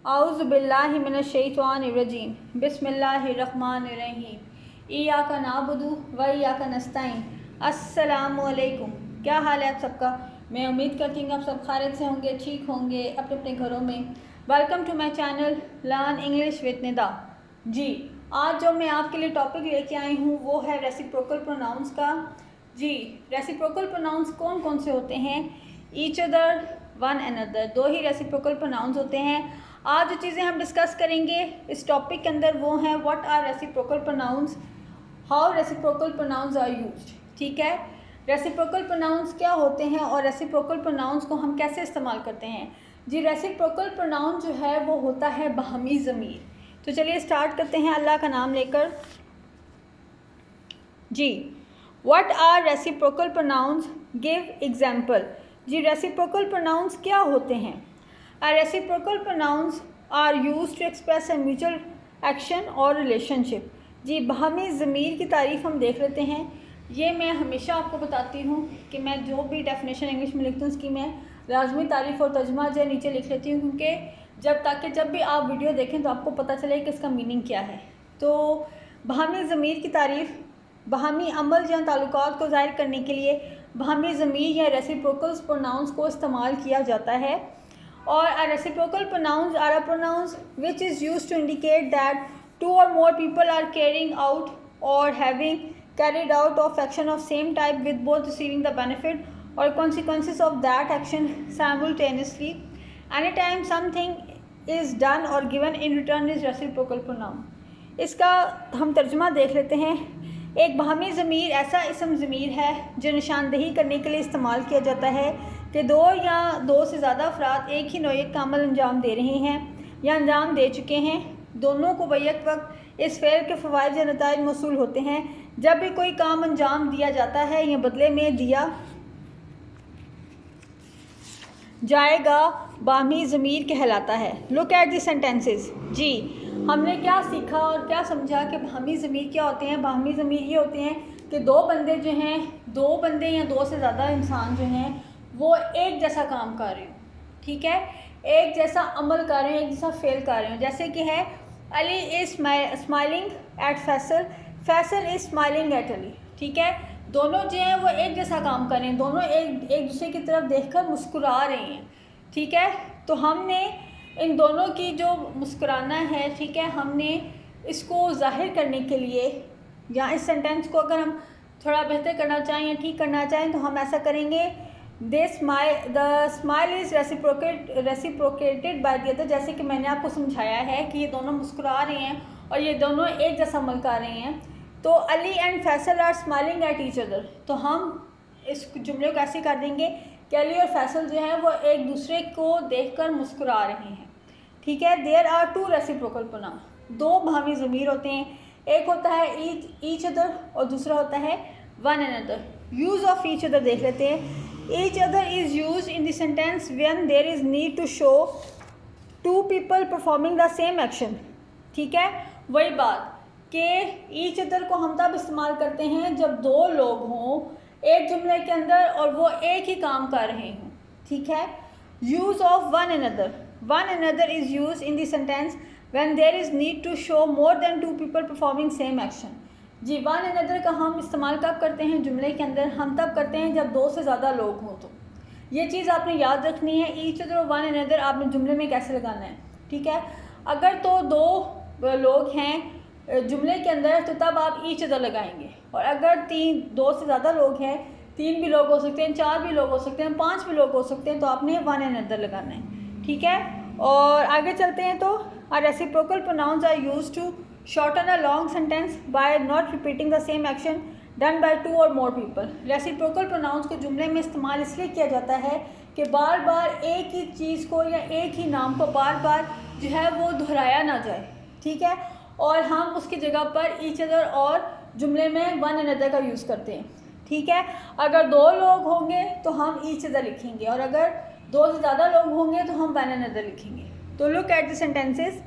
औज़ुबिल्लाहिमिनश्शैतानिर्रजीम बिस्मिल्लाहिर्रहमानिर्रहीम इय्याका नअबुदु व इय्याका नस्तईन। अस्सलामु अलैकुम। क्या हाल है आप सबका? मैं उम्मीद करती हूँ आप सब खैरियत से होंगे, ठीक होंगे अपने अपने घरों में। Welcome to my channel learn English with Nida. जी, आज जो मैं आपके लिए टॉपिक लेके आई हूँ वो है रेसिप्रोकल प्रोनाउंस का। जी, रेसिप्रोकल प्रोनाउंस कौन कौन से होते हैं? ईच अदर, वन अनदर, दो ही रेसिप्रोकल प्रोनाउंस होते हैं। आज जो चीज़ें हम डिस्कस करेंगे इस टॉपिक के अंदर वो हैं what are reciprocal pronouns, how reciprocal pronouns are used. ठीक है, रेसिप्रोकल प्रोनाउंस क्या होते हैं और रेसिप्रोकल प्रोनाउंस को हम कैसे इस्तेमाल करते हैं। जी, रेसिप्रोकल प्रोनाउन जो है वो होता है बाहमी ज़मीर। तो चलिए स्टार्ट करते हैं अल्लाह का नाम लेकर। जी, what are reciprocal pronouns, give example. जी, रेसिप्रोकल प्रोनाउंस क्या होते हैं? Reciprocal pronouns are used to express a mutual action और रिलेशनशिप। जी, बाहमी ज़मीर की तारीफ़ हम देख लेते हैं। ये मैं हमेशा आपको बताती हूँ कि मैं जो भी डेफिनेशन इंग्लिश में लिखती हूँ उसकी मैं लाजमी तारीफ़ और तर्जुमा जो नीचे लिख लेती हूँ, क्योंकि ताकि जब भी आप वीडियो देखें तो आपको पता चले कि इसका मीनिंग क्या है। तो बाहमी ज़मीर की तारीफ़ बाहमी अमल या ताल्लुकात को ज़ाहिर करने के लिए बाहमी ज़मीर या रेसिप्रोकल प्रोनाउंस को इस्तेमाल किया जाता है। और reciprocal pronouns are a pronoun which is used to indicate that two और more people are carrying out or having carried out of action of same type with both receiving the benefit or consequences of that action simultaneously. Anytime something is done or given in return is reciprocal pronoun. इसका हम तर्जुमा देख लेते हैं। एक बाहमी ज़मीर ऐसा इसम ज़मीर है जो निशानदही करने के लिए इस्तेमाल किया जाता है कि दो या दो से ज़्यादा अफराद एक ही नौयत का अमल अंजाम दे रहे हैं या अंजाम दे चुके हैं। दोनों को बैक वक्त इस फ़ेल के फ़वाइद या नताइज मौसूल होते हैं। जब भी कोई काम अंजाम दिया जाता है या बदले में दिया जाएगा बाहमी ज़मीर कहलाता है। Look at the sentences. जी, हमने क्या सीखा और क्या समझा कि बाहमी ज़मीर क्या होते हैं। बाहमी ज़मीर ये होते हैं कि दो बंदे जो हैं, दो बंदे या दो से ज़्यादा इंसान जो हैं वो एक जैसा काम कर रहे हो। ठीक है, एक जैसा अमल कर रहे हैं, एक जैसा फेल कर रहे हो। जैसे कि है Ali is smiling at Faisal, Faisal is smiling at Ali. ठीक है, दोनों जो हैं वो एक जैसा काम कर रहे हैं, दोनों एक दूसरे की तरफ देखकर मुस्कुरा रहे हैं। ठीक है, तो हमने इन दोनों की जो मुस्कुराना है, ठीक है, हमने इसको ज़ाहिर करने के लिए या इस सेंटेंस को अगर हम थोड़ा बेहतर करना चाहें या ठीक करना चाहें तो हम ऐसा करेंगे, the smile is reciprocated by the other. जैसे कि मैंने आपको समझाया है कि ये दोनों मुस्कुरा रहे हैं और ये दोनों एक जैसा अमल कर रहे हैं। तो Ali and Faisal are smiling at each other, तो हम इस जुमले को ऐसे कर देंगे कि अली और फैसल जो है वो एक दूसरे को देखकर मुस्कुरा रहे हैं। ठीक है, there are two reciprocal pronoun, दो बाहमी ज़मीर होते हैं। एक होता है ईच अदर और दूसरा होता है one another. Use of each other देख लेते हैं। Each other is use in the sentence when there is need to show two people performing the same action. ठीक है, वही बात कि ईच अदर को हम तब इस्तेमाल करते हैं जब दो लोग हों एक जुमले के अंदर और वो एक ही काम कर रहे हों। ठीक है, use of one another is use in the sentence when there is need to show more than two people performing same action. जी, वन अनदर का हम इस्तेमाल कब करते हैं जुमले के अंदर? हम तब करते हैं जब दो से ज़्यादा लोग हों। तो ये चीज़ आपने याद रखनी है, ईच अदर और वन अनदर आपने जुमले में कैसे लगाना है। ठीक है, अगर तो दो लोग हैं जुमले के अंदर तो तब आप ईच अदर लगाएंगे, और अगर दो से ज़्यादा लोग हैं, तीन भी लोग हो सकते हैं, चार भी लोग हो सकते हैं, पांच भी लोग हो सकते हैं, तो आपने वन अनदर लगाना है। ठीक है, और आगे चलते हैं। तो reciprocal pronouns are used to shorten a long sentence by not repeating the same action done by two और मोर पीपल। रेसिप्रोकल प्रोनाउंस को जुमले में इस्तेमाल इसलिए किया जाता है कि बार बार एक ही चीज़ को या एक ही नाम को बार बार जो है वो दोहराया ना जाए। ठीक है, और हम उसकी जगह पर ईच अदर और जुमले में वन अनदर का यूज़ करते हैं। ठीक है, अगर दो लोग होंगे तो हम ईच अदर लिखेंगे और अगर दो से ज़्यादा लोग होंगे तो हम वन अनदर लिखेंगे। तो look at the sentences.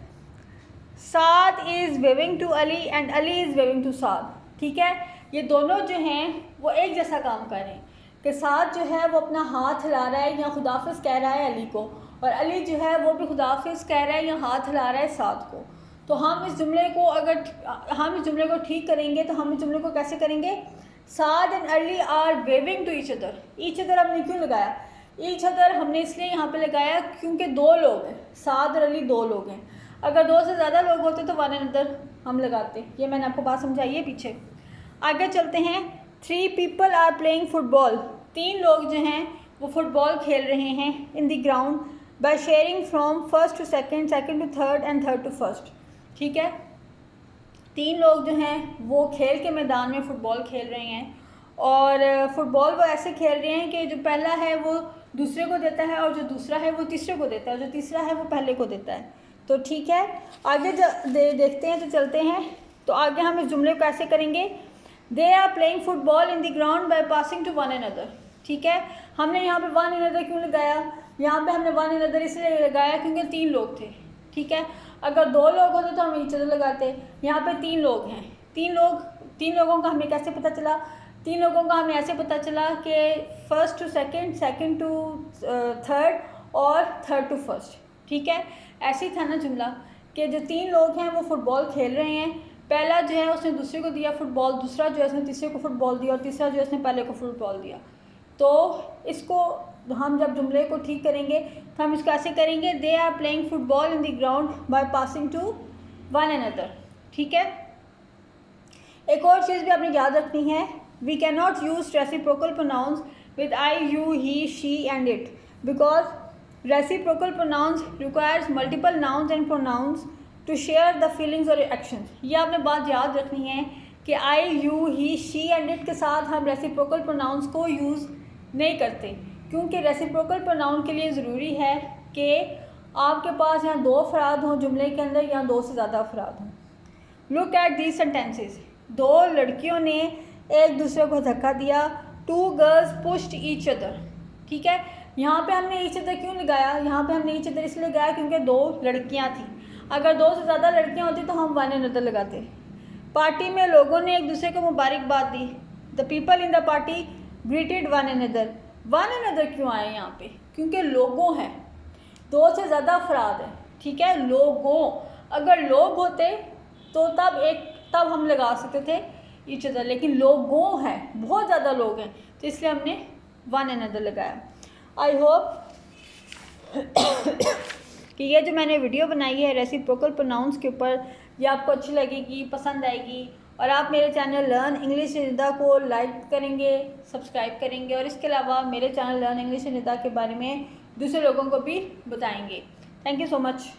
Saad is waving to Ali and Ali is waving to Saad. ठीक है, ये दोनों जो हैं वो एक जैसा काम कर रहे हैं कि साद जो है वो अपना हाथ हिला रहा है या खुदाफिज कह रहा है अली को, और अली जो है वो भी खुदाफिज कह रहा है या हाथ हिला रहा है साद को। तो हम इस जुमले को अगर हम इस जुमले को ठीक करेंगे तो हम इस जुमले को कैसे करेंगे? Saad and Ali are waving to each other. Each other हमने क्यों लगाया? ईच अदर हमने इसलिए यहाँ पे लगाया क्योंकि दो लोग हैं, साद और अली दो लोग हैं। अगर दो से ज़्यादा लोग होते तो वन अनदर हम लगाते। ये मैंने आपको बात समझाई है पीछे। आगे चलते हैं। 3 people आर प्लेइंग फुटबॉल। 3 लोग जो हैं वो फुटबॉल खेल रहे हैं in the ground by sharing from first to second, second to third and third to first. ठीक है, 3 लोग जो हैं वो खेल के मैदान में फ़ुटबॉल खेल रहे हैं और फुटबॉल वो ऐसे खेल रहे हैं कि जो पहला है वो दूसरे को देता है और जो दूसरा है वो तीसरे को देता है और जो तीसरा है वो पहले को देता है। तो ठीक है, आगे देखते हैं, तो चलते हैं। तो आगे हम इस जुमले को ऐसे करेंगे, they are playing football in the ground by passing to one another. ठीक है, हमने यहाँ पे वन अनदर क्यों लगाया? यहाँ पे हमने वन अनदर इसलिए लगाया क्योंकि 3 लोग थे। ठीक है, अगर 2 लोग होते तो हम ईच अदर लगाते। यहाँ पे 3 लोग हैं। 3 लोगों का हमें कैसे पता चला? 3 लोगों का हमें ऐसे पता चला कि first to second, second to third और थर्ड टू फर्स्ट। ठीक है, ऐसे ही था ना जुमला कि जो 3 लोग हैं वो फुटबॉल खेल रहे हैं। पहला जो है उसने दूसरे को दिया फुटबॉल, दूसरा जो है उसने तीसरे को फुटबॉल दिया और तीसरा जो है उसने पहले को फुटबॉल दिया। तो इसको हम जब जुमले को ठीक करेंगे तो हम इसको ऐसे करेंगे, they are playing football in the ground by passing to one another. ठीक है, एक और चीज़ भी आपने याद रखनी है, we can not use reciprocal pronouns with I, you, he, she and it because reciprocal pronouns requires multiple nouns and pronouns to share the feelings or actions. ये आपने बात याद रखनी है कि I, you, he, she and it के साथ हम रेसिप्रोकल प्रोनाउंस को यूज़ नहीं करते, क्योंकि रेसिप्रोकल प्रोनाउन के लिए ज़रूरी है कि आपके पास यहाँ 2 अफराद हों जुमले के अंदर या 2 से ज़्यादा अफराद हों। Look at these sentences. 2 लड़कियों ने एक दूसरे को धक्का दिया। 2 गर्ल्स पुश्ड ईच अदर। ठीक है, यहाँ पे हमने ईच अदर क्यों लगाया? यहाँ पे हमने ईच अदर इसलिए लगाया क्योंकि 2 लड़कियाँ थीं। अगर 2 से ज़्यादा लड़कियाँ होती तो हम वन अनदर लगाते। पार्टी में लोगों ने एक दूसरे को मुबारकबाद दी। The people in the party greeted one another. One another क्यों आए यहाँ पे? क्योंकि लोगों हैं, 2 से ज़्यादा अफराद हैं। ठीक है, लोगों, अगर लोग होते तो तब हम लगा सकते थे ईच अदर, लेकिन लोगों हैं, बहुत ज़्यादा लोग हैं, तो इसलिए हमने वन अनदर लगाया। आई होप कि ये जो मैंने वीडियो बनाई है रेसिप्रोकल प्रोनाउंस के ऊपर, ये आपको अच्छी लगेगी, पसंद आएगी और आप मेरे चैनल लर्न इंग्लिश निदा को लाइक करेंगे, सब्सक्राइब करेंगे और इसके अलावा मेरे चैनल लर्न इंग्लिश निदा के बारे में दूसरे लोगों को भी बताएंगे। Thank you so much.